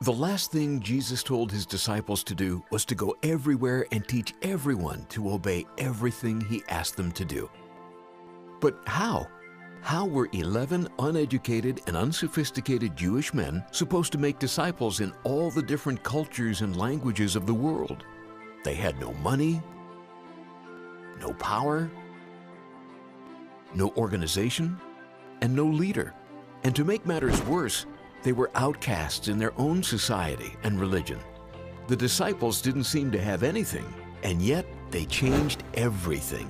The last thing Jesus told his disciples to do was to go everywhere and teach everyone to obey everything he asked them to do. But how? How were 11 uneducated and unsophisticated Jewish men supposed to make disciples in all the different cultures and languages of the world? They had no money, no power, no organization, and no leader. And to make matters worse, they were outcasts in their own society and religion. The disciples didn't seem to have anything, and yet they changed everything.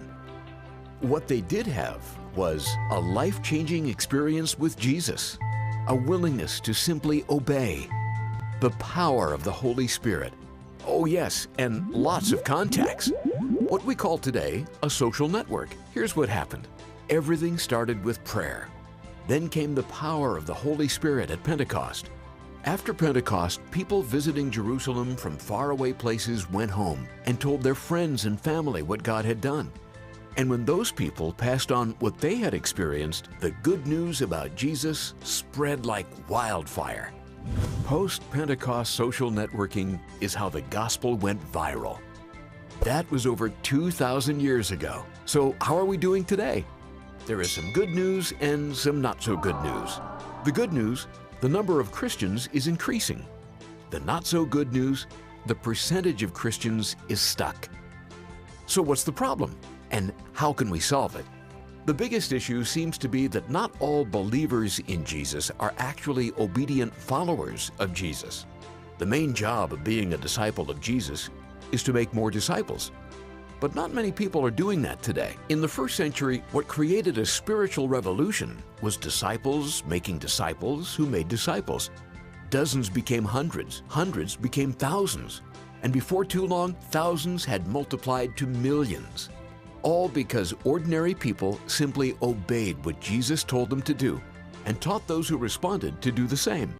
What they did have was a life-changing experience with Jesus, a willingness to simply obey, the power of the Holy Spirit. Oh yes, and lots of contacts. What we call today a social network. Here's what happened. Everything started with prayer. Then came the power of the Holy Spirit at Pentecost. After Pentecost, people visiting Jerusalem from faraway places went home and told their friends and family what God had done. And when those people passed on what they had experienced, the good news about Jesus spread like wildfire. Post-Pentecost social networking is how the gospel went viral. That was over 2,000 years ago. So how are we doing today? There is some good news and some not so good news. The good news, the number of Christians is increasing. The not so good news, the percentage of Christians is stuck. So what's the problem? And how can we solve it? The biggest issue seems to be that not all believers in Jesus are actually obedient followers of Jesus. The main job of being a disciple of Jesus is to make more disciples. But not many people are doing that today. In the first century, what created a spiritual revolution was disciples making disciples who made disciples. Dozens became hundreds, hundreds became thousands, and before too long, thousands had multiplied to millions. All because ordinary people simply obeyed what Jesus told them to do and taught those who responded to do the same.